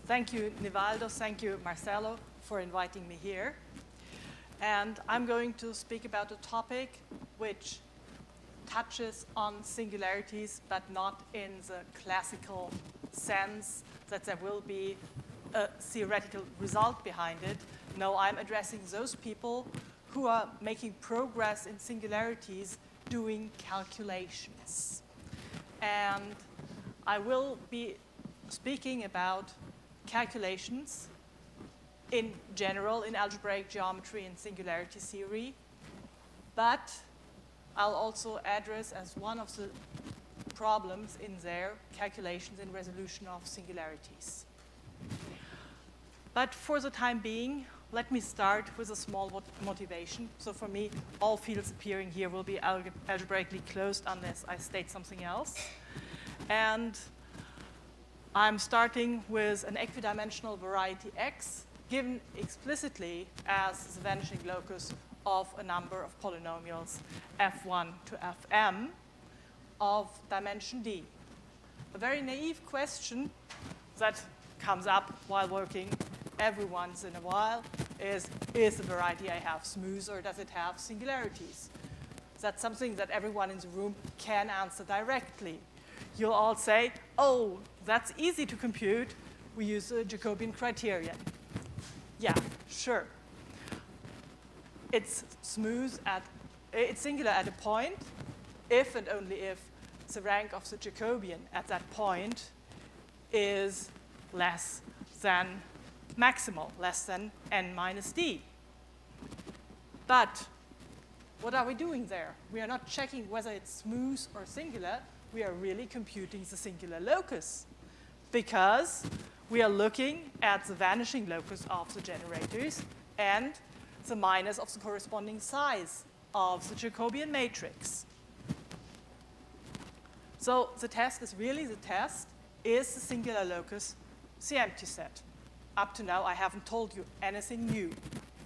Thank you, Nivaldo. Thank you, Marcelo, for inviting me here. And I'm going to speak about a topic which touches on singularities, but not in the classical sense that there will be a theoretical result behind it. No, I'm addressing those people who are making progress in singularities doing calculations. And I will be speaking about calculations in general in algebraic geometry and singularity theory, but I'll also address as one of the problems in there calculations in resolution of singularities. But for the time being, let me start with a small motivation. So for me, all fields appearing here will be algebraically closed unless I state something else. And I'm starting with an equidimensional variety X given explicitly as the vanishing locus of a number of polynomials f1 to fm of dimension d. A very naive question that comes up while working every once in a while is the variety I have smooth or does it have singularities? That's something that everyone in the room can answer directly. You'll all say, oh, that's easy to compute. We use the Jacobian criterion. Yeah, sure. It's it's singular at a point if and only if the rank of the Jacobian at that point is less than maximal, less than n minus d. But what are we doing there? We are not checking whether it's smooth or singular. We are really computing the singular locus because we are looking at the vanishing locus of the generators and the minus of the corresponding size of the Jacobian matrix. So the test is really the test, is the singular locus the empty set? Up to now, I haven't told you anything new,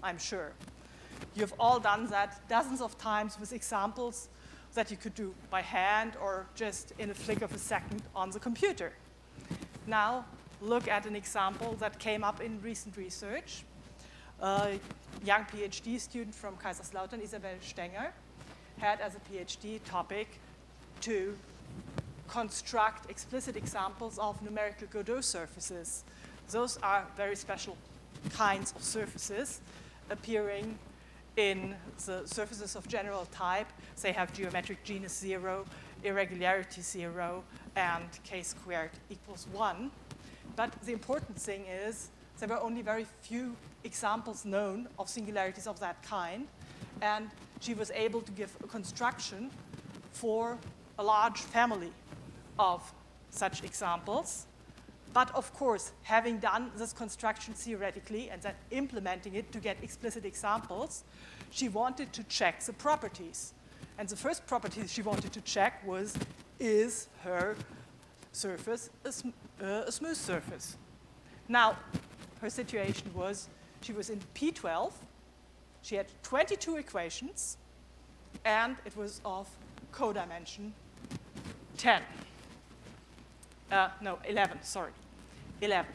I'm sure. You've all done that dozens of times with examples that you could do by hand or just in a flick of a second on the computer. Now, look at an example that came up in recent research. A young PhD student from Kaiserslautern, Isabel Stenger, had as a PhD topic to construct explicit examples of numerical Godot surfaces. Those are very special kinds of surfaces appearing in the surfaces of general type. They have geometric genus 0, irregularity 0, and k squared equals 1. But the important thing is there were only very few examples known of singularities of that kind, and she was able to give a construction for a large family of such examples. But of course, having done this construction theoretically and then implementing it to get explicit examples, she wanted to check the properties. And the first property she wanted to check was, is her surface a smooth surface? Now, her situation was, she was in P12, she had 22 equations, and it was of codimension 10. 11, sorry. 11.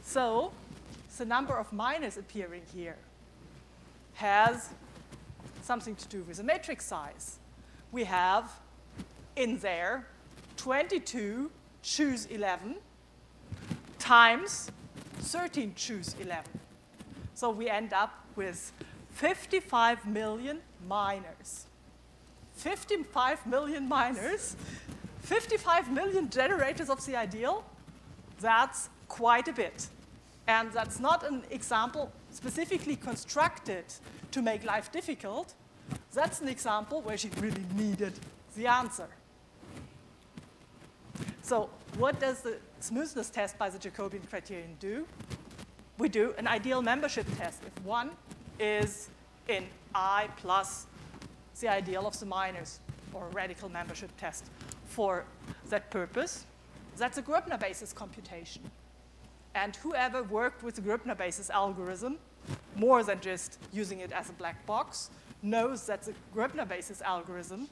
So the number of minors appearing here has something to do with the matrix size. We have in there 22 choose 11 times 13 choose 11. So we end up with 55 million minors. 55 million minors, 55 million generators of the ideal. That's quite a bit. And that's not an example specifically constructed to make life difficult. That's an example where she really needed the answer. So what does the smoothness test by the Jacobian criterion do? We do an ideal membership test. If one is in I plus the ideal of the minors, or a radical membership test for that purpose, that's a Gröbner basis computation. And whoever worked with the Gröbner basis algorithm, more than just using it as a black box, knows that the Gröbner basis algorithm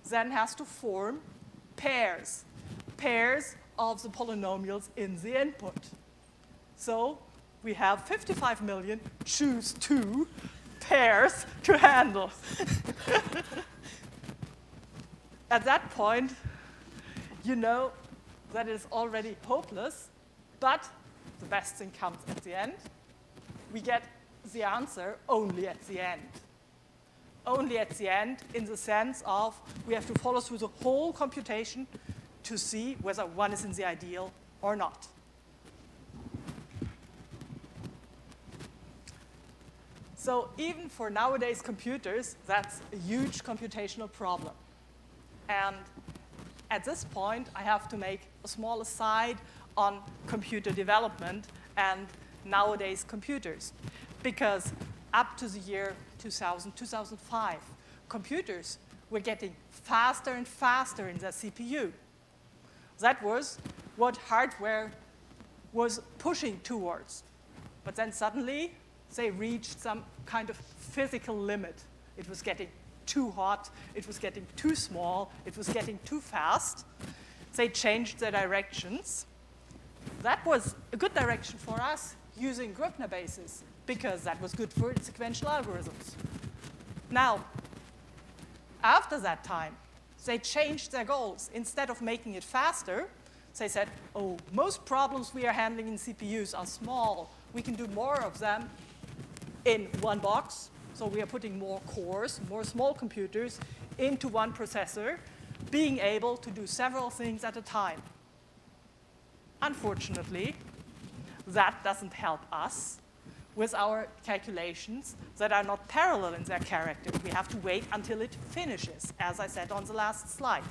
then has to form pairs of the polynomials in the input. So we have 55 million, choose 2 pairs to handle. At that point, you know that it is already hopeless, but the best thing comes at the end. We get the answer only at the end. Only at the end, in the sense of we have to follow through the whole computation to see whether one is in the ideal or not. So even for nowadays computers, that's a huge computational problem. And at this point, I have to make a small aside on computer development and nowadays computers. Because up to the year 2000, 2005, computers were getting faster and faster in their CPU. That was what hardware was pushing towards. But then suddenly, they reached some kind of physical limit. It was getting too hot, it was getting too small, it was getting too fast. They changed their directions. That was a good direction for us using Gröbner bases, because that was good for sequential algorithms. Now, after that time, they changed their goals. Instead of making it faster, they said, oh, most problems we are handling in CPUs are small. We can do more of them in one box. So we are putting more cores, more small computers into one processor, being able to do several things at a time. Unfortunately, that doesn't help us with our calculations that are not parallel in their character. We have to wait until it finishes, as I said on the last slide.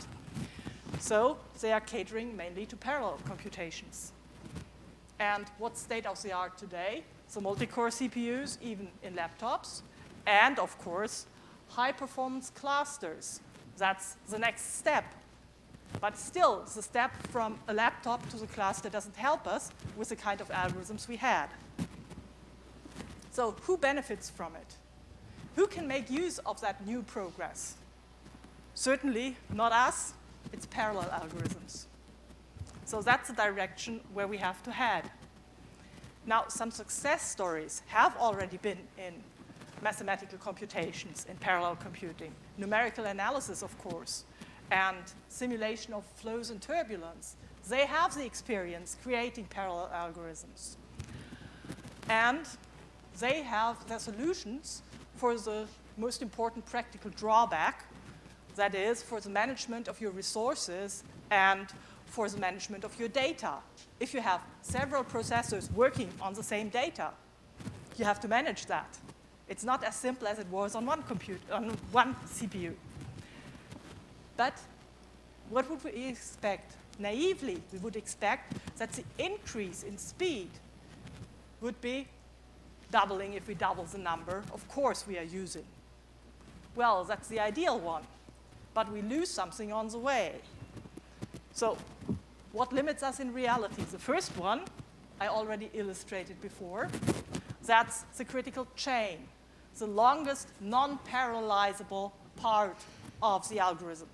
So they are catering mainly to parallel computations. And what's state of the art today? So multi-core CPUs, even in laptops, and of course, high-performance clusters. That's the next step. But still, the step from a laptop to the cluster doesn't help us with the kind of algorithms we had. So who benefits from it? Who can make use of that new progress? Certainly not us, it's parallel algorithms. So that's the direction where we have to head. Now, some success stories have already been in mathematical computations, in parallel computing, numerical analysis, of course, and simulation of flows and turbulence. They have the experience creating parallel algorithms. And they have their solutions for the most important practical drawback, that is, for the management of your resources and for the management of your data. If you have several processors working on the same data, you have to manage that. It's not as simple as it was on one CPU. But what would we expect? Naively, we would expect that the increase in speed would be doubling if we double the number of cores we are using. Well, that's the ideal one, but we lose something on the way. So what limits us in reality? The first one, I already illustrated before, that's the critical chain, the longest non-parallelizable part of the algorithm.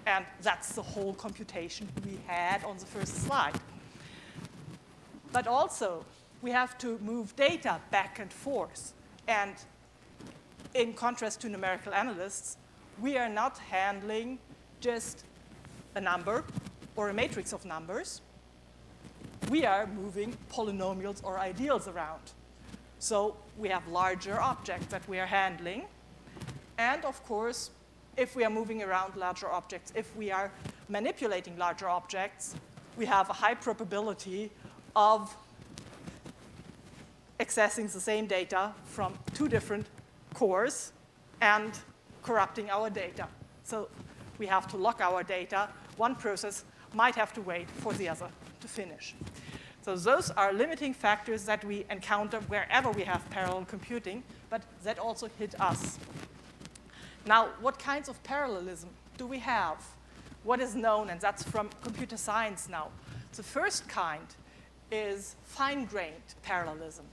And that's the whole computation we had on the first slide. But also, we have to move data back and forth. And in contrast to numerical analysts, we are not handling just a number or a matrix of numbers. We are moving polynomials or ideals around. So we have larger objects that we are handling. And of course, if we are moving around larger objects, if we are manipulating larger objects, we have a high probability of accessing the same data from two different cores and corrupting our data. So we have to lock our data. One process might have to wait for the other to finish. So those are limiting factors that we encounter wherever we have parallel computing, but that also hit us. Now, what kinds of parallelism do we have? What is known, and that's from computer science now. The first kind is fine-grained parallelism.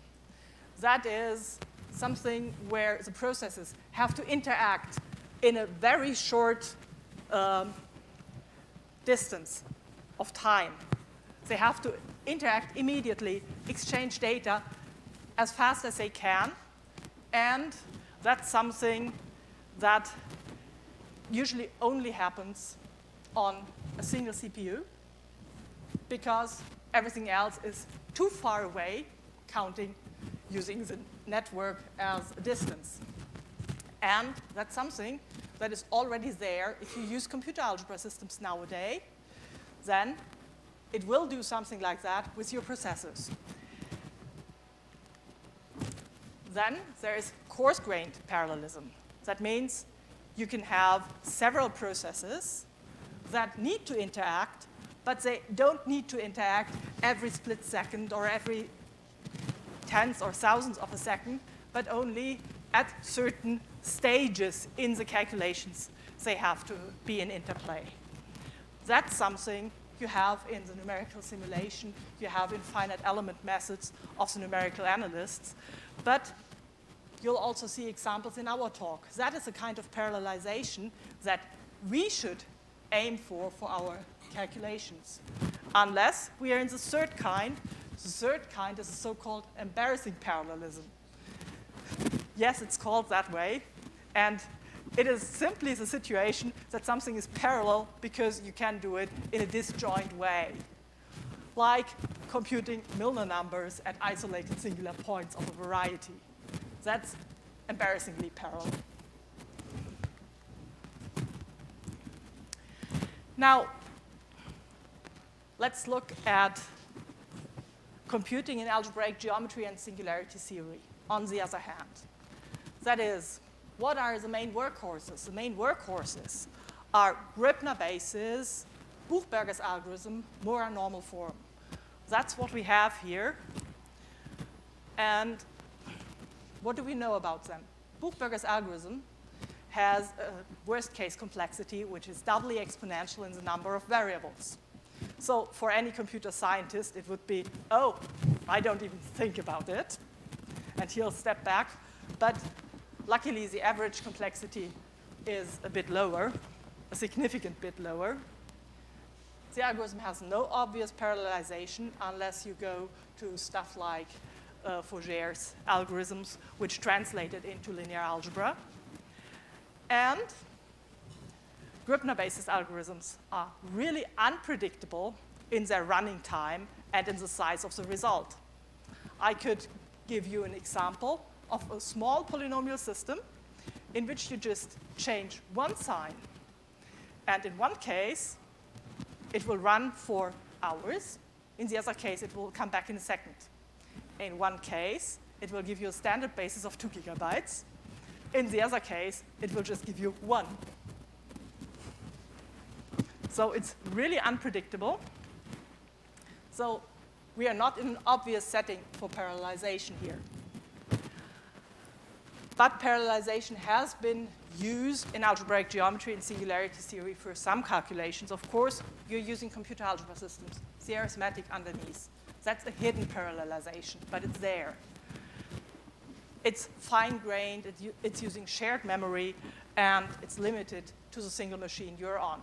That is something where the processes have to interact in a very short distance of time. They have to interact immediately exchange data as fast as they can, and that's something that usually only happens on a single CPU because everything else is too far away, counting using the network as a distance. And that's something that is already there. If you use computer algebra systems nowadays, then it will do something like that with your processors. Then there is coarse-grained parallelism. That means you can have several processes that need to interact, but they don't need to interact every split second or every tenth or thousandth of a second, but only at certain stages in the calculations they have to be in interplay. That's something you have in the numerical simulation, you have in finite element methods of the numerical analysts, but you'll also see examples in our talk. That is a kind of parallelization that we should aim for our calculations, unless we are in the third kind. The third kind is a so-called embarrassing parallelism. Yes, it's called that way, and it is simply the situation that something is parallel because you can do it in a disjoint way, like computing Milnor numbers at isolated singular points of a variety. That's embarrassingly parallel. Now, let's look at computing in algebraic geometry and singularity theory, on the other hand. That is, what are the main workhorses? The main workhorses are Gröbner basis, Buchberger's algorithm, Mora normal form. That's what we have here. And what do we know about them? Buchberger's algorithm has a worst-case complexity, which is doubly exponential in the number of variables. So for any computer scientist, it would be, oh, I don't even think about it. And he'll step back. But luckily, the average complexity is a bit lower, a significant bit lower. The algorithm has no obvious parallelization unless you go to stuff like Fourier's algorithms, which translated into linear algebra. And Gröbner basis algorithms are really unpredictable in their running time and in the size of the result. I could give you an example of a small polynomial system in which you just change one sign. And in one case, it will run for hours. In the other case, it will come back in a second. In one case, it will give you a standard basis of 2 gigabytes. In the other case, it will just give you 1. So it's really unpredictable. So we are not in an obvious setting for parallelization here. But parallelization has been used in algebraic geometry and singularity theory for some calculations. Of course, you're using computer algebra systems, the arithmetic underneath. That's a hidden parallelization, but it's there. It's fine-grained, it's using shared memory, and it's limited to the single machine you're on.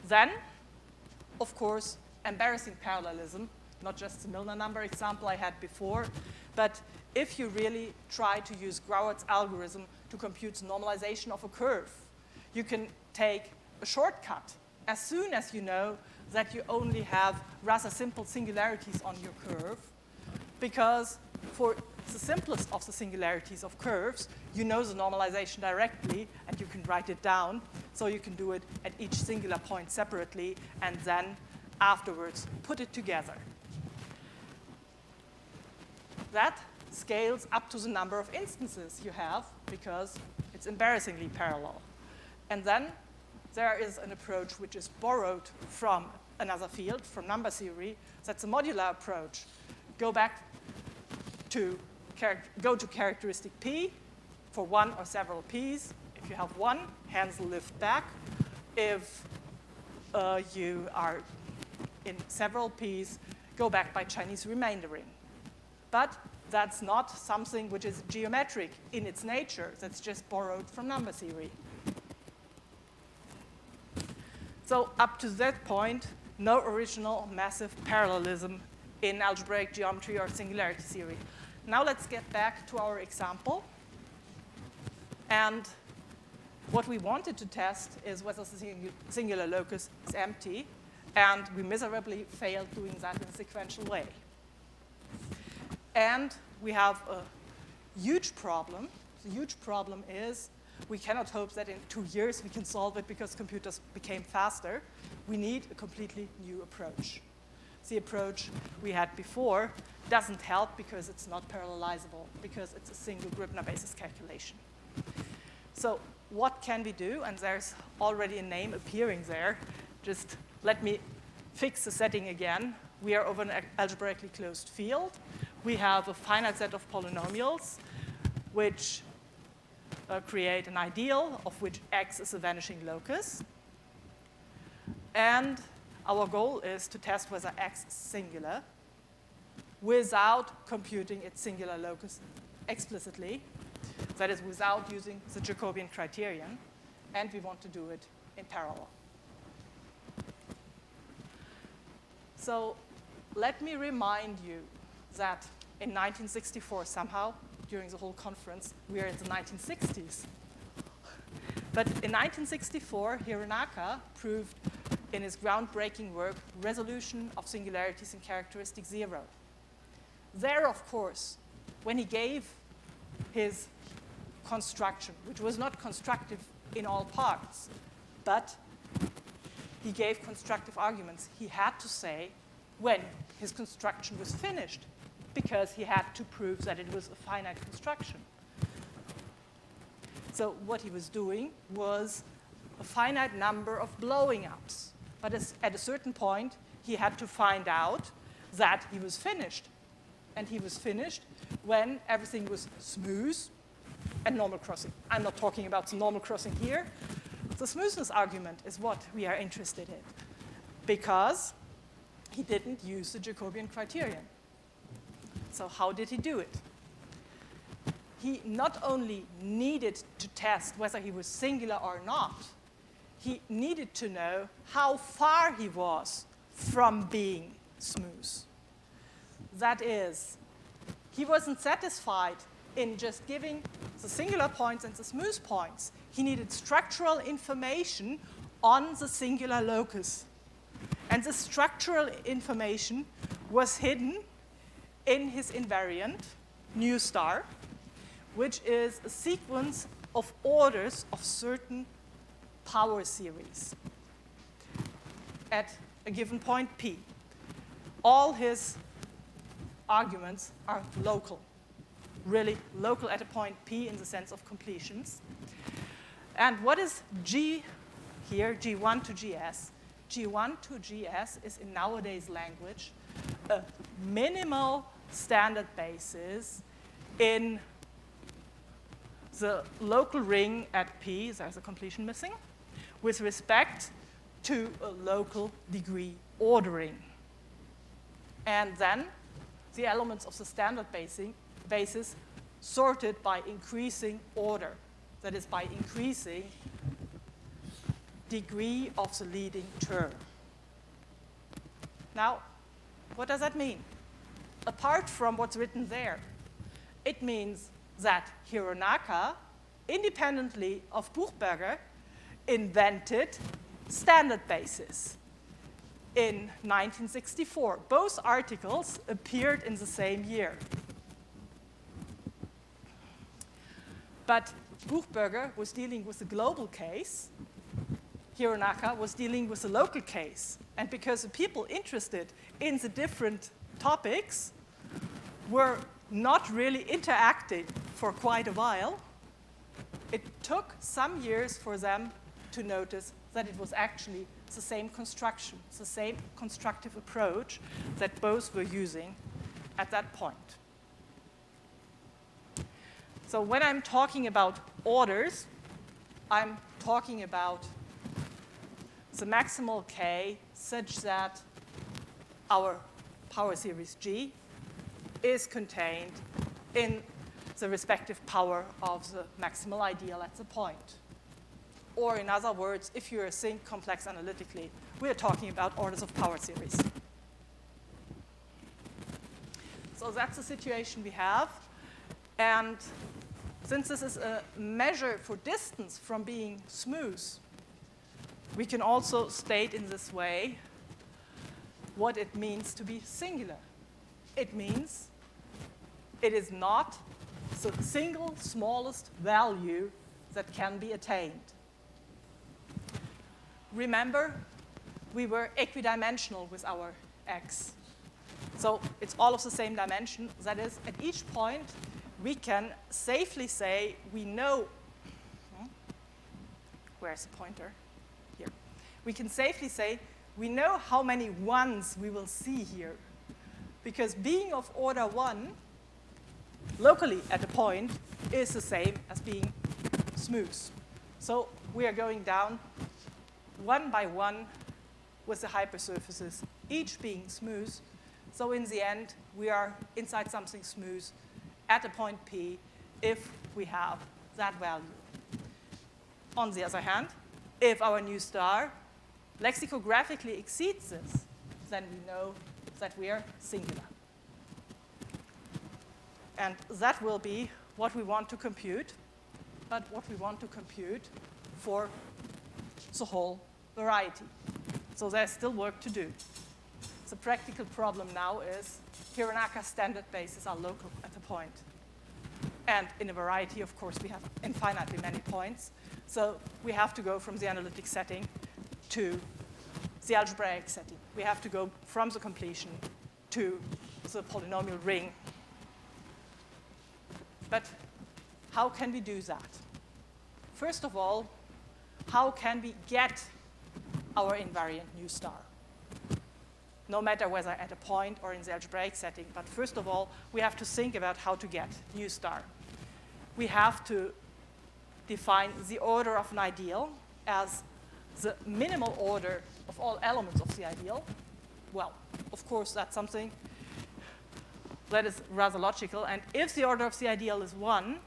Then, of course, embarrassing parallelism, not just the Milnor number example I had before, but if you really try to use Grauert's algorithm to compute the normalization of a curve, you can take a shortcut as soon as you know that you only have rather simple singularities on your curve, because for the simplest of the singularities of curves, you know the normalization directly, and you can write it down, so you can do it at each singular point separately, and then afterwards put it together. That scales up to the number of instances you have, because it's embarrassingly parallel. And then there is an approach which is borrowed from another field, from number theory. That's a modular approach. Go to characteristic P for one or several P's. If you have one, hands lift back. If you are in several P's, go back by Chinese remaindering. But that's not something which is geometric in its nature. That's just borrowed from number theory. So up to that point, no original massive parallelism in algebraic geometry or singularity theory. Now let's get back to our example. And what we wanted to test is whether the singular locus is empty, and we miserably failed doing that in a sequential way. And we have a huge problem. The huge problem is we cannot hope that in 2 years we can solve it because computers became faster. We need a completely new approach. The approach we had before doesn't help because it's not parallelizable, because it's a single Gribner basis calculation. So what can we do? And there's already a name appearing there. Just let me fix the setting again. We are over an algebraically closed field. We have a finite set of polynomials which create an ideal of which X is a vanishing locus. And our goal is to test whether X is singular without computing its singular locus explicitly. That is, without using the Jacobian criterion. And we want to do it in parallel. So let me remind you that in 1964, somehow, during the whole conference, we are in the 1960s. But in 1964, Hironaka proved in his groundbreaking work, Resolution of Singularities in Characteristic Zero. There, of course, when he gave his construction, which was not constructive in all parts, but he gave constructive arguments, he had to say when his construction was finished, because he had to prove that it was a finite construction. So what he was doing was a finite number of blowing ups. But at a certain point, he had to find out that he was finished. And he was finished when everything was smooth and normal crossing. I'm not talking about the normal crossing here. The smoothness argument is what we are interested in, because he didn't use the Jacobian criterion. So how did he do it? He not only needed to test whether he was singular or not, he needed to know how far he was from being smooth. That is, he wasn't satisfied in just giving the singular points and the smooth points. He needed structural information on the singular locus. And the structural information was hidden in his invariant, nu star, which is a sequence of orders of certain power series at a given point P. All his arguments are local, really local at a point P in the sense of completions. And what is G here, G1 to GS? G1 to GS is, in nowadays language, a minimal standard basis in the local ring at P, there's a completion missing, with respect to a local degree ordering. And then the elements of the standard basis sorted by increasing order, that is, by increasing degree of the leading term. Now, what does that mean? Apart from what's written there, it means that Hironaka, independently of Buchberger, invented standard basis in 1964. Both articles appeared in the same year. But Buchberger was dealing with the global case. Hironaka was dealing with the local case. And because the people interested in the different topics were not really interacting for quite a while, it took some years for them to notice that it was actually the same construction, the same constructive approach that both were using at that point. So when I'm talking about orders, I'm talking about the maximal K such that our power series G is contained in the respective power of the maximal ideal at the point. Or in other words, if you think complex analytically, we are talking about orders of power series. So that's the situation we have. And since this is a measure for distance from being smooth, we can also state in this way what it means to be singular. It means it is not the single smallest value that can be attained. Remember, we were equidimensional with our x. So it's all of the same dimension. That is, at each point, we can safely say we know, where's the pointer? Here. We can safely say we know how many ones we will see here. Because being of order 1, locally at a point, is the same as being smooth. So we are going down one by one with the hypersurfaces, each being smooth. So in the end, we are inside something smooth at a point P if we have that value. On the other hand, if our new star lexicographically exceeds this, then we know that we are singular. And that will be what we want to compute, but what we want to compute for the whole variety. So there's still work to do. The practical problem now is Hironaka's standard bases are local at a point. And in a variety, of course, we have infinitely many points. So we have to go from the analytic setting to the algebraic setting. We have to go from the completion to the polynomial ring. But how can we do that? First of all, how can we get our invariant new star? No matter whether at a point or in the algebraic setting. But first of all, we have to think about how to get new star. We have to define the order of an ideal as the minimal order of all elements of the ideal. Well, of course, that's something that is rather logical. And if the order of the ideal is 1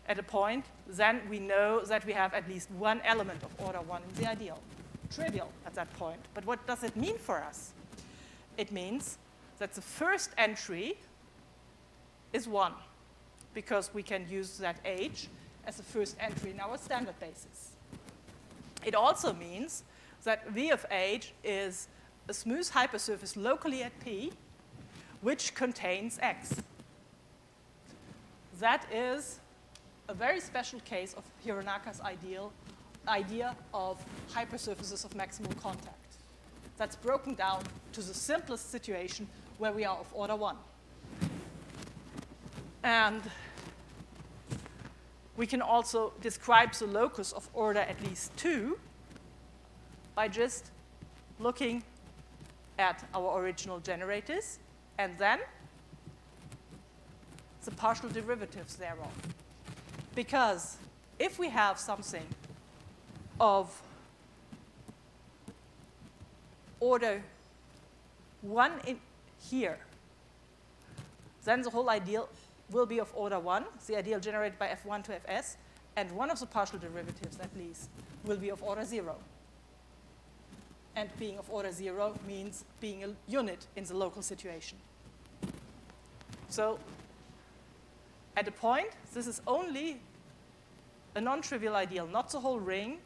at a point, then we know that we have at least one element of order 1 in the ideal. Trivial at that point. But what does it mean for us? It means that the first entry is 1, because we can use that h as the first entry in our standard basis. It also means that v of h is a smooth hypersurface locally at P, which contains x. That is a very special case of Hironaka's idea of hypersurfaces of maximal contact. That's broken down to the simplest situation where we are of order 1. And we can also describe the locus of order at least 2 by just looking at our original generators and then the partial derivatives thereof. Because if we have something of order 1 in here, then the whole ideal will be of order 1, the ideal generated by F1 to Fs, and one of the partial derivatives, at least, will be of order 0. And being of order 0 means being a unit in the local situation. So at a point, this is only a non-trivial ideal, not the whole ring,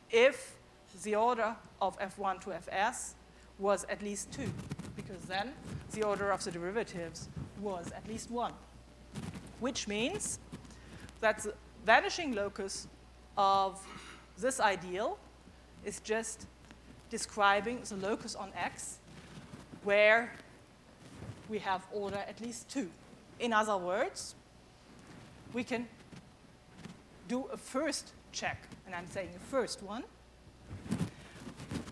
if the order of F1 to Fs was at least 2, because then the order of the derivatives was at least 1, which means that the vanishing locus of this ideal is just describing the locus on X where we have order at least 2. In other words, we can do a first check, and I'm saying a first one,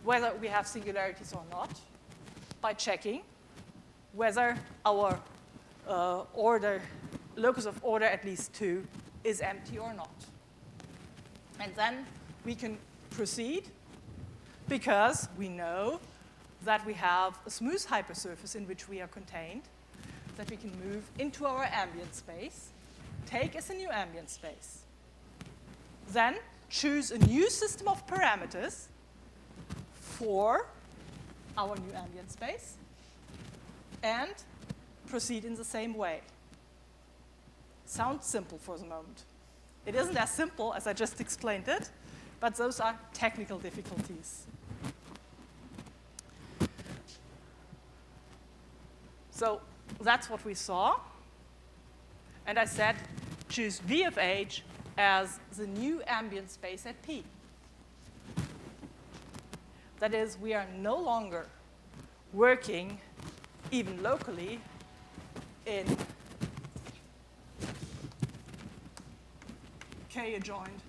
whether we have singularities or not, by checking whether our locus of order at least 2 is empty or not. And then we can proceed because we know that we have a smooth hypersurface in which we are contained, that we can move into our ambient space, take as a new ambient space, then choose a new system of parameters for our new ambient space, and proceed in the same way. Sounds simple for the moment. It isn't as simple as I just explained it, but those are technical difficulties. So that's what we saw. And I said, choose V of H as the new ambient space at P. That is, we are no longer working, even locally, in K adjoined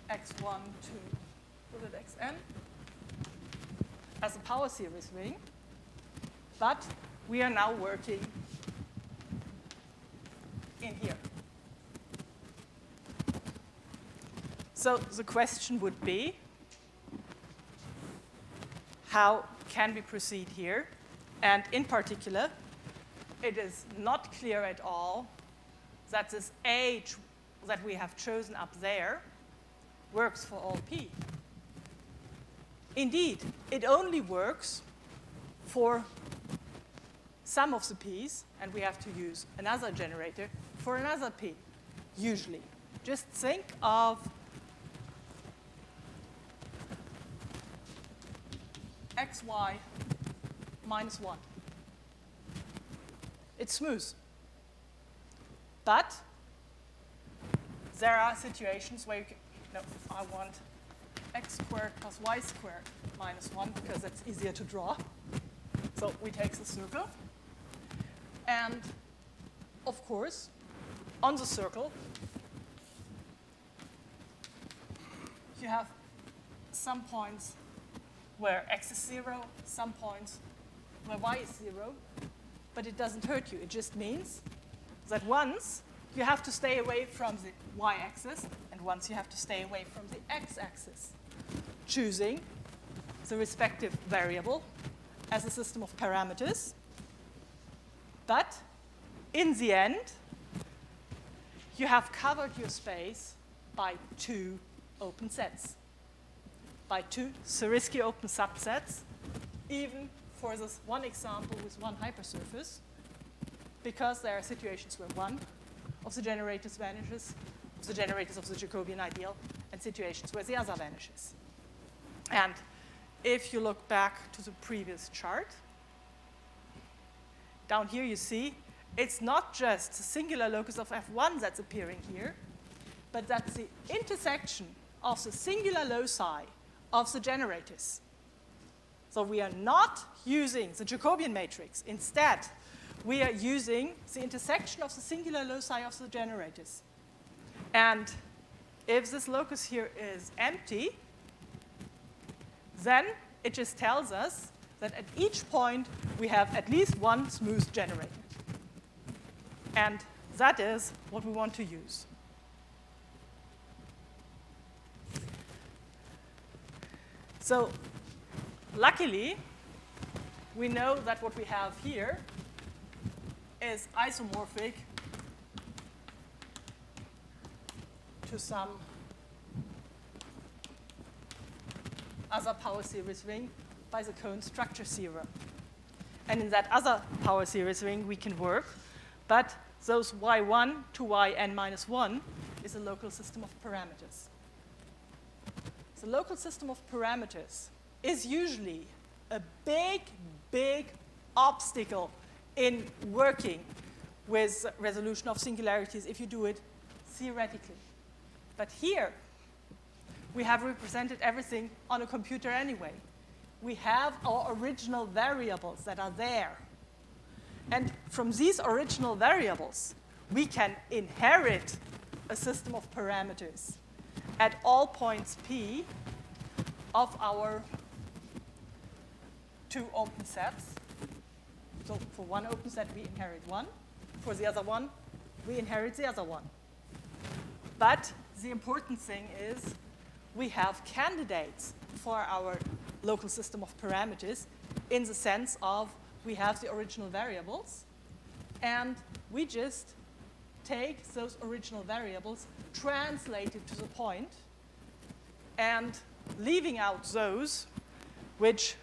x1 to xn as a power series ring, but we are now working in here. So the question would be, how can we proceed here? And in particular, it is not clear at all that this H that we have chosen up there works for all P. Indeed, it only works for some of the P's, and we have to use another generator for another P, usually. Just think of xy minus 1. It's smooth. But there are situations where you can, no, I want x squared plus y squared minus 1 because that's easier to draw. So we take the circle. And of course, on the circle, you have some points where x is 0, some points where y is 0, but it doesn't hurt you. It just means that once you have to stay away from the y-axis, and once you have to stay away from the x-axis, choosing the respective variable as a system of parameters. But in the end, you have covered your space by 2 open sets, by 2 Zariski open subsets, even for this one example with one hypersurface, because there are situations where one of the generators vanishes, of the generators of the Jacobian ideal, and situations where the other vanishes. And if you look back to the previous chart, down here you see it's not just the singular locus of F1 that's appearing here, but that's the intersection of the singular loci of the generators. So we are not using the Jacobian matrix. Instead, we are using the intersection of the singular loci of the generators. And if this locus here is empty, then it just tells us that at each point we have at least one smooth generator. And that is what we want to use. So luckily, we know that what we have here is isomorphic to some other power series ring by the cone structure theorem. And in that other power series ring, we can work, but those y1 to yn minus 1 is a local system of parameters. The local system of parameters is usually a big, big obstacle in working with resolution of singularities if you do it theoretically. But here, we have represented everything on a computer anyway. We have our original variables that are there. And from these original variables, we can inherit a system of parameters at all points P of our 2 open sets. So for one open set, we inherit 1. For the other one, we inherit the other one. But the important thing is we have candidates for our local system of parameters in the sense of we have the original variables, and we just take those original variables, translate it to the point, and leaving out those which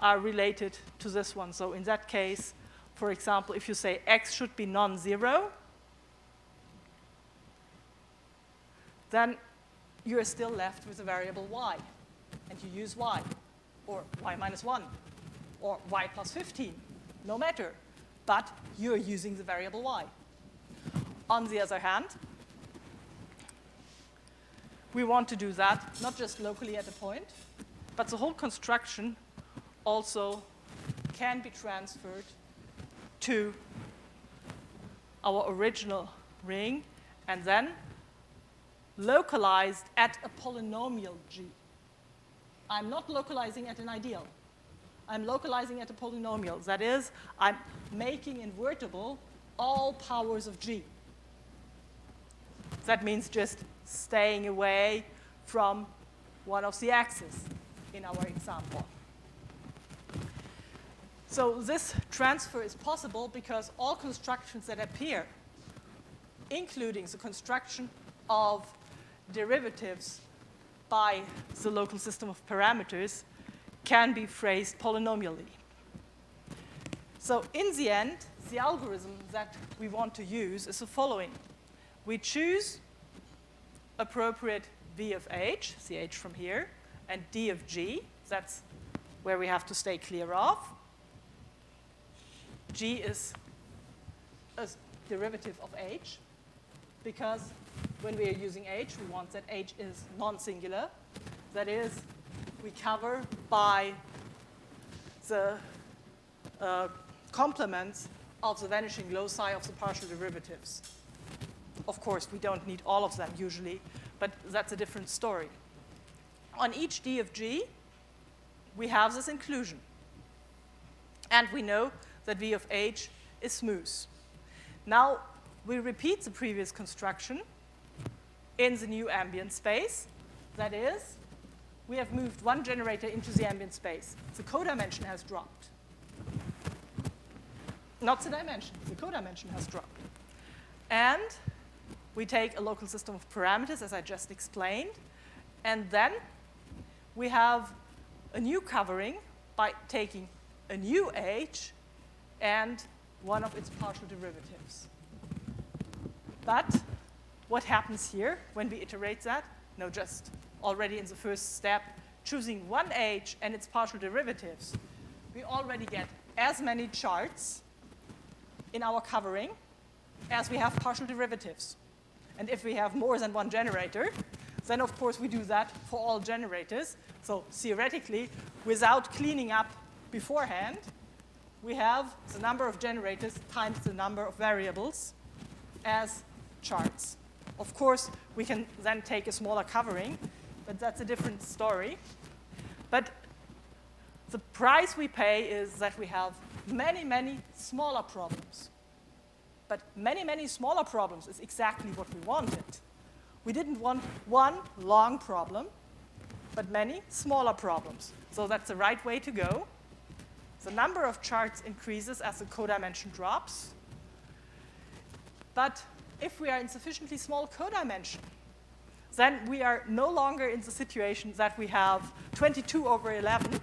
are related to this one. So in that case, for example, if you say x should be non-zero, then you're still left with a variable y. And you use y, or y minus 1, or y plus 15, no matter. But you're using the variable y. On the other hand, we want to do that not just locally at a point, but the whole construction also can be transferred to our original ring and then localized at a polynomial g. I'm not localizing at an ideal. I'm localizing at a polynomial. That is, I'm making invertible all powers of g. That means just staying away from one of the axes in our example. So this transfer is possible because all constructions that appear, including the construction of derivatives by the local system of parameters, can be phrased polynomially. So in the end, the algorithm that we want to use is the following. We choose appropriate v of h, the h from here, and d of g. That's where we have to stay clear of. G is a derivative of h, because when we are using h, we want that h is non-singular. That is, we cover by the complements of the vanishing loci of the partial derivatives. Of course, we don't need all of them usually, but that's a different story. On each d of g, we have this inclusion. And we know that v of h is smooth. Now, we repeat the previous construction in the new ambient space. That is, we have moved one generator into the ambient space. The codimension has dropped. Not the dimension, the codimension has dropped. And we take a local system of parameters, as I just explained, and then we have a new covering by taking a new h and one of its partial derivatives. But what happens here when we iterate that? No, just already in the first step, choosing one h and its partial derivatives, we already get as many charts in our covering as we have partial derivatives. And if we have more than one generator, then of course we do that for all generators. So theoretically, without cleaning up beforehand, we have the number of generators times the number of variables as charts. Of course, we can then take a smaller covering, but that's a different story. But the price we pay is that we have many, many smaller problems. But many, many smaller problems is exactly what we wanted. We didn't want one long problem, but many smaller problems. So that's the right way to go. The number of charts increases as the codimension drops. But if we are in sufficiently small codimension, then we are no longer in the situation that we have 22 over 11,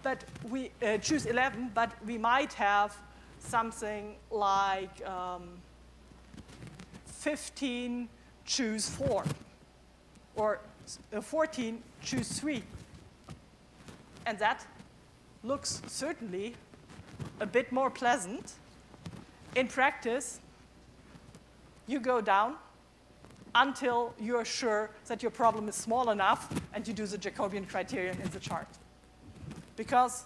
but we choose 11, but we might have something like 15 choose 4, or 14 choose 3. And that looks certainly a bit more pleasant. In practice, you go down until you're sure that your problem is small enough and you do the Jacobian criterion in the chart. Because,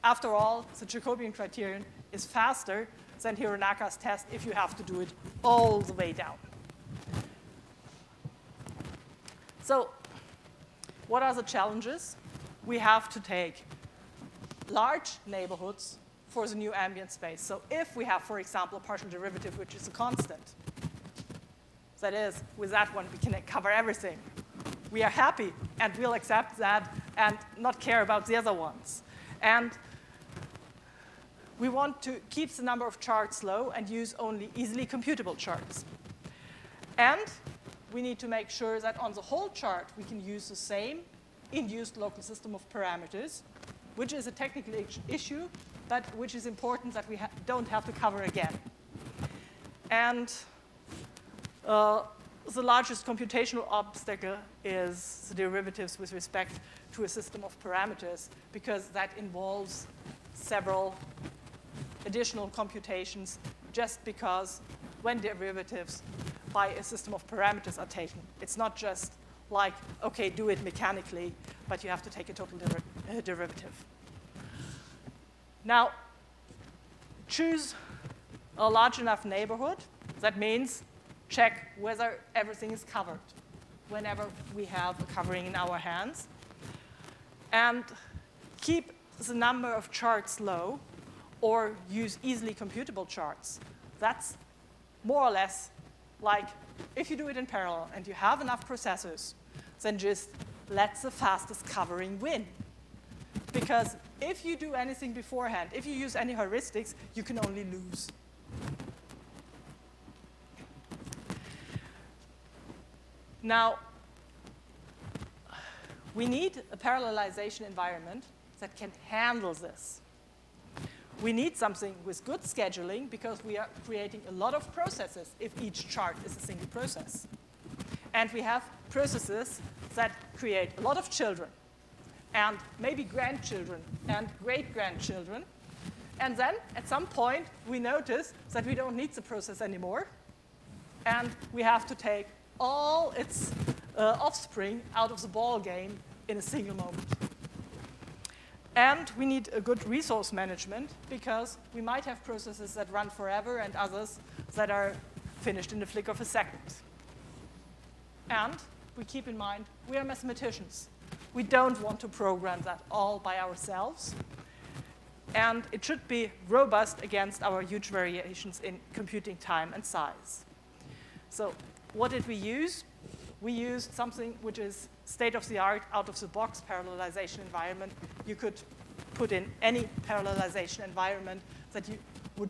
after all, the Jacobian criterion is faster than Hironaka's test if you have to do it all the way down. So, what are the challenges? We have to take large neighborhoods for the new ambient space. So if we have, for example, a partial derivative which is a constant, that is, with that one we can cover everything. We are happy, and we'll accept that and not care about the other ones. And we want to keep the number of charts low and use only easily computable charts. And we need to make sure that on the whole chart we can use the same induced local system of parameters which is a technical issue, but which is important that we don't have to cover again. And the largest computational obstacle is the derivatives with respect to a system of parameters, because that involves several additional computations just because when derivatives by a system of parameters are taken, it's not just like, okay, do it mechanically, but you have to take a total derivative. Now, choose a large enough neighborhood. That means check whether everything is covered whenever we have a covering in our hands. And keep the number of charts low, or use easily computable charts. That's more or less like if you do it in parallel and you have enough processors, then just let the fastest covering win. Because if you do anything beforehand, if you use any heuristics, you can only lose. Now, we need a parallelization environment that can handle this. We need something with good scheduling because we are creating a lot of processes if each chart is a single process. And we have processes that create a lot of children and maybe grandchildren and great-grandchildren. And then at some point, we notice that we don't need the process anymore. And we have to take all its offspring out of the ball game in a single moment. And we need a good resource management because we might have processes that run forever and others that are finished in the flick of a second. And we keep in mind, we are mathematicians. We don't want to program that all by ourselves. And it should be robust against our huge variations in computing time and size. So what did we use? We used something which is state-of-the-art, out-of-the-box parallelization environment. You could put in any parallelization environment that you would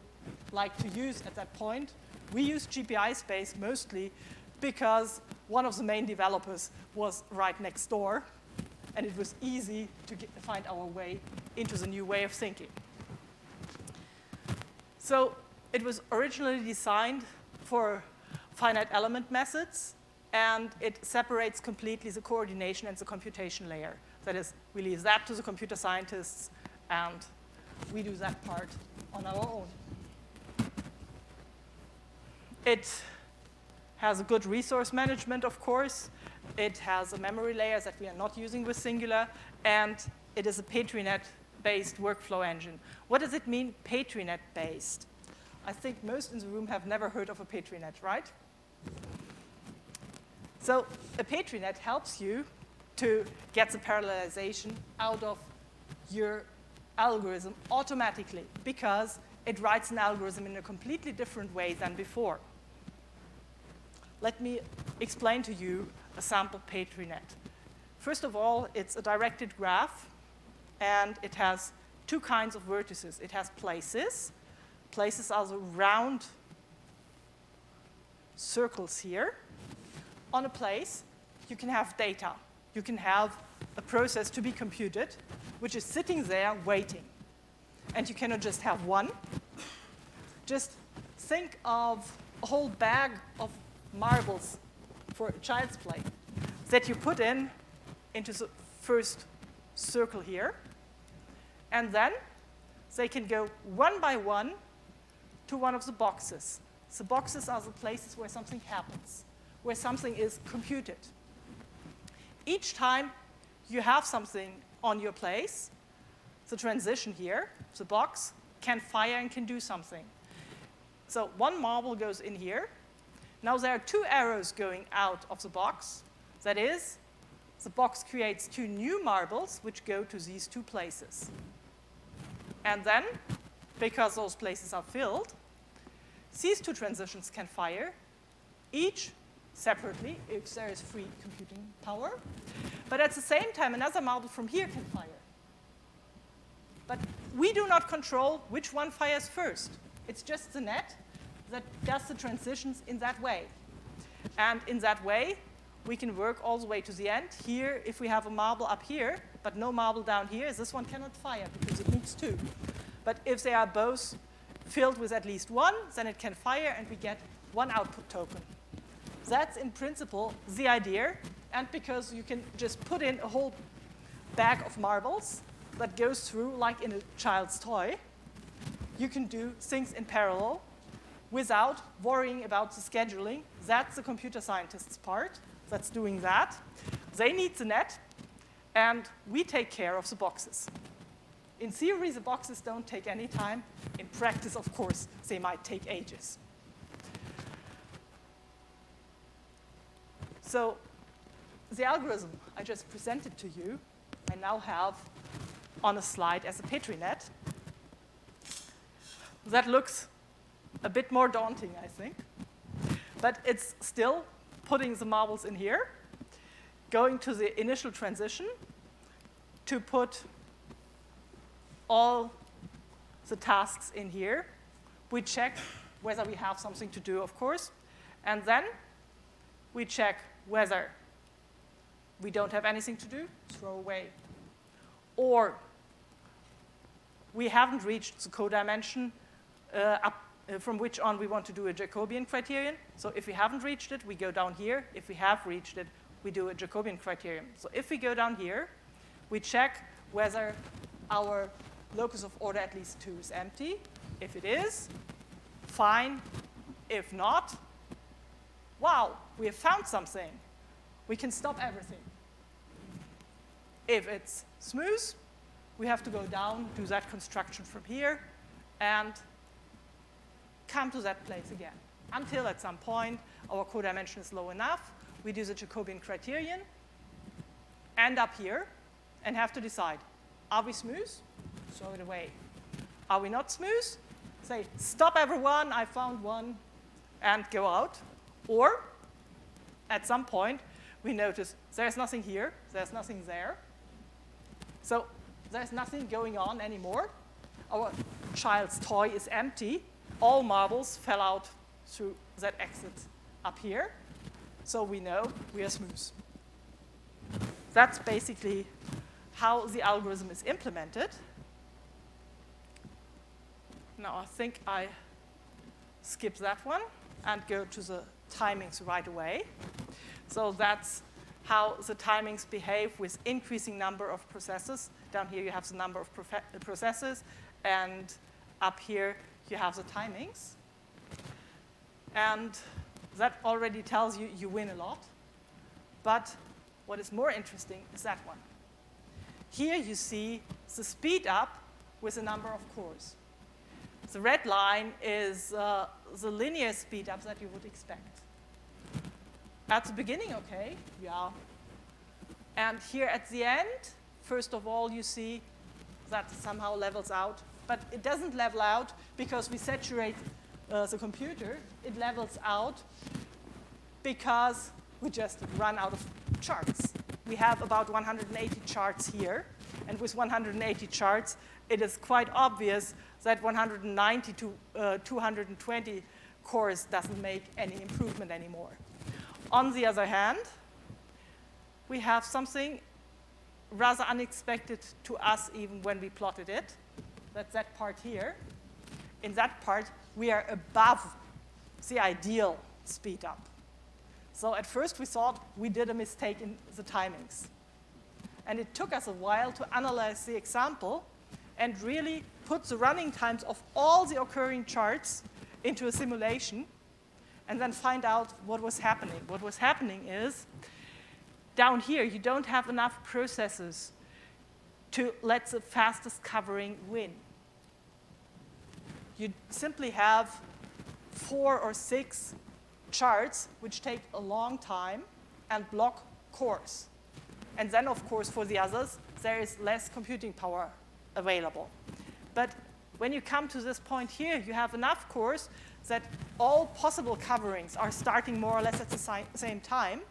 like to use at that point. We used GPI space mostly because one of the main developers was right next door, and it was easy to find our way into the new way of thinking. So it was originally designed for finite element methods, and it separates completely the coordination and the computation layer. That is, we leave that to the computer scientists, and we do that part on our own. It has a good resource management, of course. It has a memory layer that we are not using with Singular, and it is a PatriNet-based workflow engine. What does it mean, PatriNet-based? I think most in the room have never heard of a PatriNet, right? So a PatriNet helps you to get the parallelization out of your algorithm automatically because it writes an algorithm in a completely different way than before. Let me explain to you a sample PatriNet. First of all, it's a directed graph, and it has two kinds of vertices. It has places. Places are the round circles here. On a place, you can have data. You can have a process to be computed, which is sitting there waiting. And you cannot just have one. Just think of a whole bag of marbles for a child's play that you put into the first circle here. And then they can go one by one to one of the boxes. The boxes are the places where something happens, where something is computed. Each time you have something on your place, the transition here, the box, can fire and can do something. So one marble goes in here. Now there are two arrows going out of the box. That is, the box creates two new marbles which go to these two places. And then, because those places are filled, these two transitions can fire, each separately, if there is free computing power. But at the same time, another marble from here can fire. But we do not control which one fires first. It's just the net that does the transitions in that way. And in that way, we can work all the way to the end. Here, if we have a marble up here, but no marble down here, this one cannot fire because it needs two. But if they are both filled with at least one, then it can fire and we get one output token. That's in principle the idea. And because you can just put in a whole bag of marbles that goes through like in a child's toy, you can do things in parallel without worrying about the scheduling. That's the computer scientist's part that's doing that. They need the net, and we take care of the boxes. In theory, the boxes don't take any time. In practice, of course, they might take ages. So the algorithm I just presented to you, I now have on a slide as a Petri net. That looks a bit more daunting, I think. But it's still putting the marbles in here, going to the initial transition to put all the tasks in here. We check whether we have something to do, of course. And then we check whether we don't have anything to do, throw away. Or we haven't reached the codimension from which on we want to do a Jacobian criterion. So if we haven't reached it, we go down here. If we have reached it, we do a Jacobian criterion. So if we go down here, we check whether our locus of order at least 2 is empty. If it is, fine. If not, wow, we have found something. We can stop everything. If it's smooth, we have to go down, do that construction from here, and come to that place again. Until at some point, our codimension is low enough, we do the Jacobian criterion, end up here, and have to decide, are we smooth? Throw it away. Are we not smooth? Say, stop everyone, I found one, and go out. Or, at some point, we notice there's nothing here, there's nothing there. So there's nothing going on anymore. Our child's toy is empty. All marbles fell out through that exit up here. So we know we are smooth. That's basically how the algorithm is implemented. Now I think I skip that one and go to the timings right away. So that's how the timings behave with increasing number of processes. Down here you have the number of processes, and up here you have the timings. And that already tells you you win a lot. But what is more interesting is that one. Here you see the speed up with the number of cores. The red line is the linear speed up that you would expect. At the beginning, okay, yeah. And here at the end, first of all, you see that somehow levels out. But it doesn't level out because we saturate the computer. It levels out because we just run out of charts. We have about 180 charts here. And with 180 charts, it is quite obvious that 190 to 220 cores doesn't make any improvement anymore. On the other hand, we have something rather unexpected to us even when we plotted it. That's that part here. In that part, we are above the ideal speed up. So at first we thought we did a mistake in the timings. And it took us a while to analyze the example and really put the running times of all the occurring charts into a simulation and then find out what was happening. What was happening is, down here, you don't have enough processes to let the fastest covering win. You simply have 4 or 6 charts which take a long time and block cores. And then, of course, for the others, there is less computing power available. But when you come to this point here, you have enough cores that all possible coverings are starting more or less at the same time.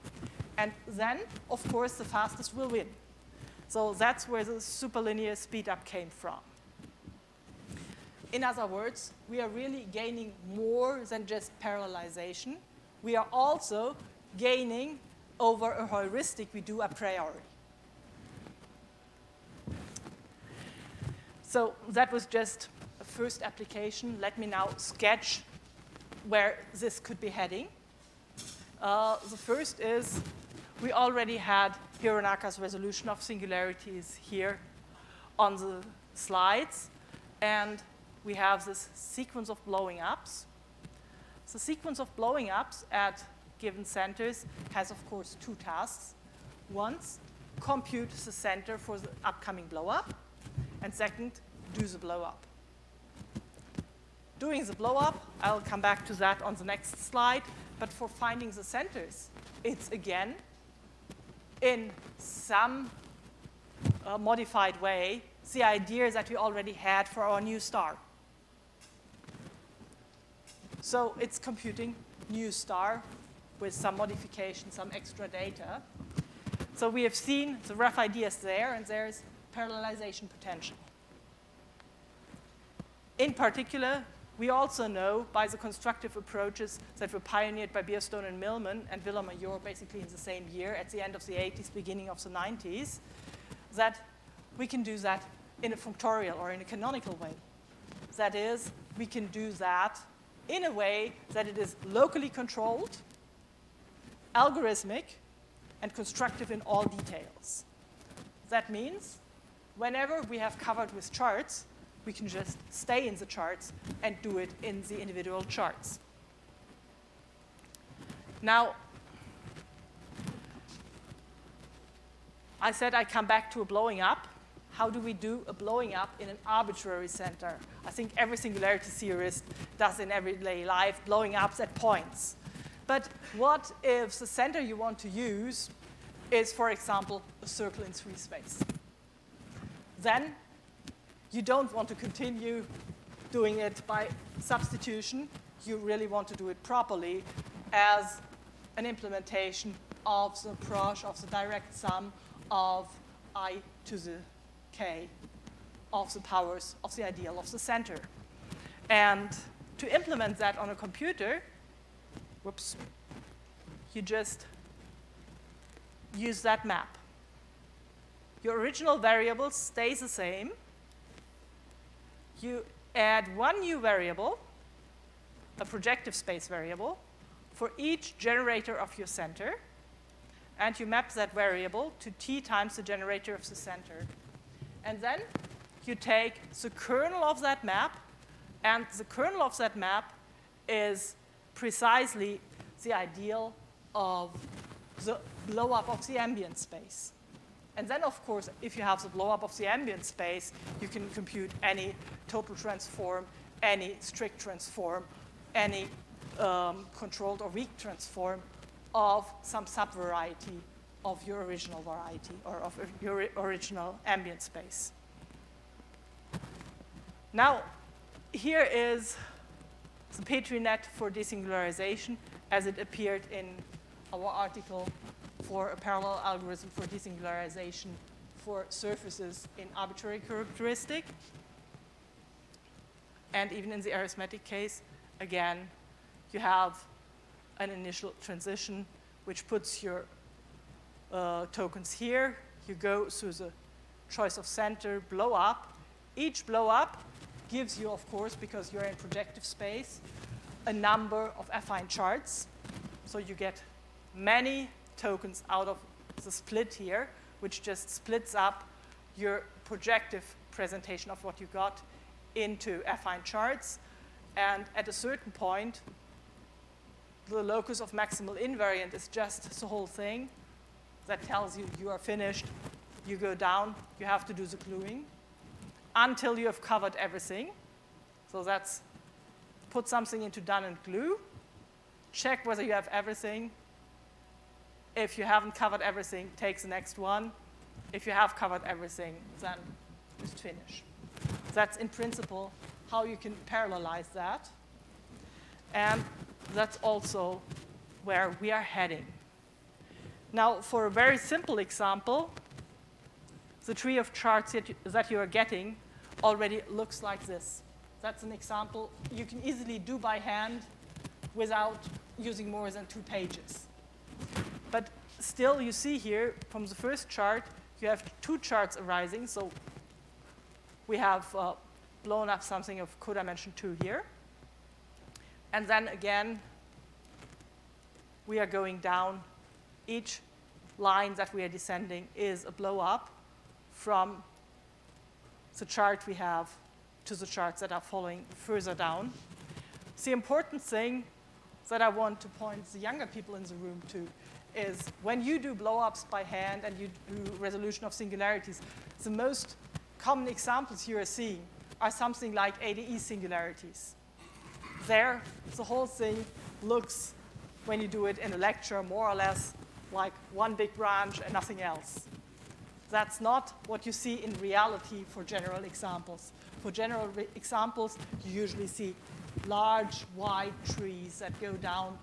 And then, of course, the fastest will win. So that's where the superlinear speedup came from. In other words, we are really gaining more than just parallelization. We are also gaining over a heuristic we do a priori. So that was just a first application. Let me now sketch where this could be heading. The first is we already had Hironaka's resolution of singularities here on the slides, and we have this sequence of blowing ups. The sequence of blowing ups at given centers has, of course, two tasks. One, compute the center for the upcoming blow up, and second, do the blow up. Doing the blow up, I'll come back to that on the next slide, but for finding the centers, it's again, in some modified way, the idea that we already had for our new star. So it's computing new star with some modification, some extra data. So we have seen the rough ideas there, and there's parallelization potential. In particular, we also know by the constructive approaches that were pioneered by Bierstone and Millman and Villamayor basically in the same year, at the end of the 80s, beginning of the 90s, that we can do that in a functorial or in a canonical way. That is, we can do that in a way that it is locally controlled, algorithmic, and constructive in all details. That means whenever we have covered with charts, we can just stay in the charts and do it in the individual charts. Now, I said I come back to a blowing up. How do we do a blowing up in an arbitrary center? I think every singularity theorist does in everyday life, blowing ups at points. But what if the center you want to use is, for example, a circle in 3 space? Then you don't want to continue doing it by substitution. You really want to do it properly as an implementation of the approach of the direct sum of I to the k of the powers of the ideal of the center. And to implement that on a computer, whoops, you just use that map. Your original variable stays the same. You add one new variable, a projective space variable, for each generator of your center, and you map that variable to t times the generator of the center. And then you take the kernel of that map, and the kernel of that map is precisely the ideal of the blow-up of the ambient space. And then, of course, if you have the blow-up of the ambient space, you can compute any total transform, any strict transform, any controlled or weak transform of some subvariety of your original variety or of your original ambient space. Now, here is the Petri net for desingularization as it appeared in our article for a parallel algorithm for desingularization for surfaces in arbitrary characteristic. And even in the arithmetic case, again, you have an initial transition which puts your tokens here. You go through the choice of center, blow up. Each blow up gives you, of course, because you're in projective space, a number of affine charts. So you get many tokens out of the split here, which just splits up your projective presentation of what you got into affine charts. And at a certain point, the locus of maximal invariant is just the whole thing that tells you you are finished. You go down, you have to do the gluing until you have covered everything. So that's put something into done and glue, check whether you have everything. If you haven't covered everything, take the next one. If you have covered everything, then just finish. That's in principle how you can parallelize that. And that's also where we are heading. Now, for a very simple example, the tree of charts that you are getting already looks like this. That's an example you can easily do by hand without using more than 2 pages. But still, you see here from the first chart, you have two charts arising. So we have blown up something of codimension 2 here. And then again, we are going down. Each line that we are descending is a blow up from the chart we have to the charts that are following further down. The important thing that I want to point the younger people in the room to is when you do blow-ups by hand and you do resolution of singularities, the most common examples you are seeing are something like ADE singularities. There, the whole thing looks, when you do it in a lecture, more or less like one big branch and nothing else. That's not what you see in reality for general examples. For general examples, you usually see large, wide trees that go down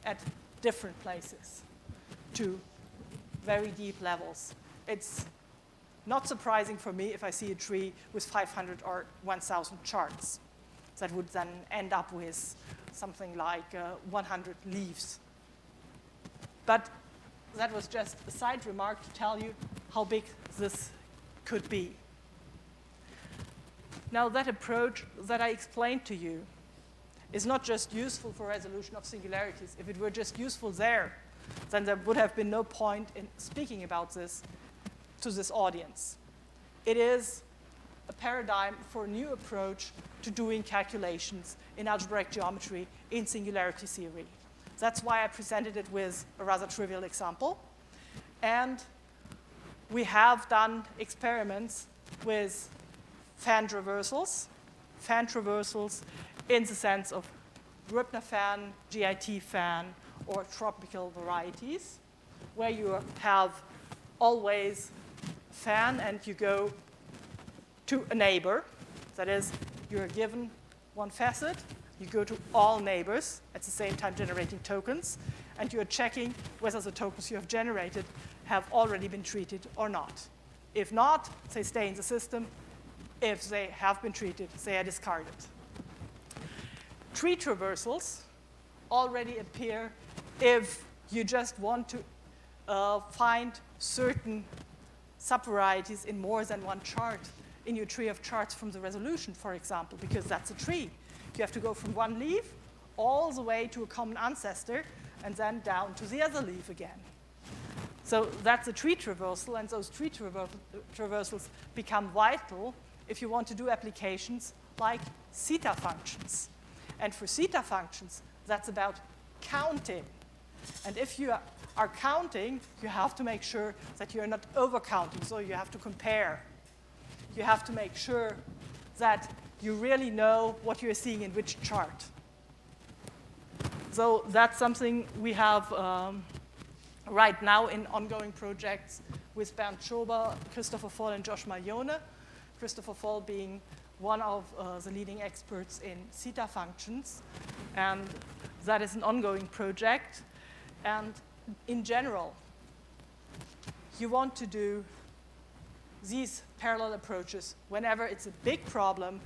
at different places to very deep levels. It's not surprising for me if I see a tree with 500 or 1,000 charts that would then end up with something like 100 leaves. But that was just a side remark to tell you how big this could be. Now, that approach that I explained to you is not just useful for resolution of singularities. If it were just useful there, then there would have been no point in speaking about this to this audience. It is a paradigm for a new approach to doing calculations in algebraic geometry in singularity theory. That's why I presented it with a rather trivial example. And we have done experiments with fan traversals in the sense of Röpner fan, GIT fan, or tropical varieties, where you have always a fan and you go to a neighbor. That is, you're given one facet, you go to all neighbors at the same time generating tokens, and you're checking whether the tokens you have generated have already been treated or not. If not, they stay in the system. If they have been treated, they are discarded. Tree traversals already appear if you just want to find certain subvarieties in more than one chart in your tree of charts from the resolution, for example, because that's a tree. You have to go from one leaf all the way to a common ancestor and then down to the other leaf again. So that's a tree traversal, and those tree traversals become vital if you want to do applications like theta functions. And for theta functions, that's about counting. And if you are counting, you have to make sure that you're not overcounting, so you have to compare. You have to make sure that you really know what you're seeing in which chart. So that's something we have right now in ongoing projects with Bernd Schober, Christopher Voll, and Josh Maglione. Christopher Voll being one of the leading experts in theta functions. And that is an ongoing project. And in general, you want to do these parallel approaches whenever it's a big problem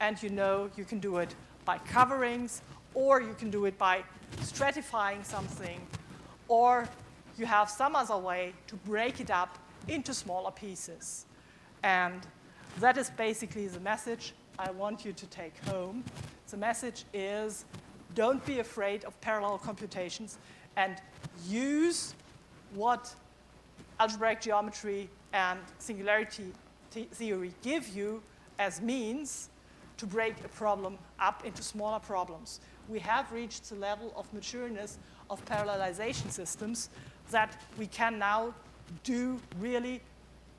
and you know you can do it by coverings, or you can do it by stratifying something, or you have some other way to break it up into smaller pieces. And that is basically the message I want you to take home. The message is, don't be afraid of parallel computations and use what algebraic geometry and singularity theory give you as means to break a problem up into smaller problems. We have reached the level of matureness of parallelization systems that we can now do really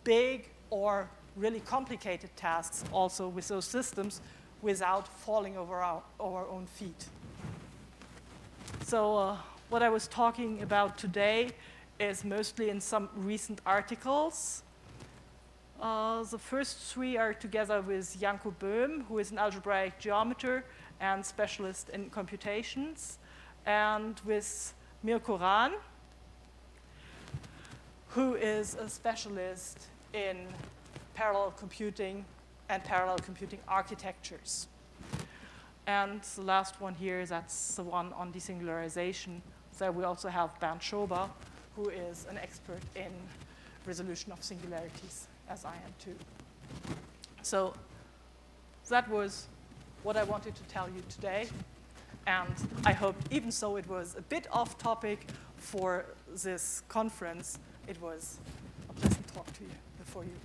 big or really complicated tasks also with those systems without falling over our own feet. So what I was talking about today is mostly in some recent articles. The first three are together with Janko Böhm, who is an algebraic geometer and specialist in computations, and with Mirko Rahn, who is a specialist in parallel computing and parallel computing architectures. And the last one here, that's the one on desingularization. There we also have Bernd Schober, who is an expert in resolution of singularities, as I am too. So that was what I wanted to tell you today. And I hope, even so it was a bit off topic for this conference, it was a pleasant talk to you, for you.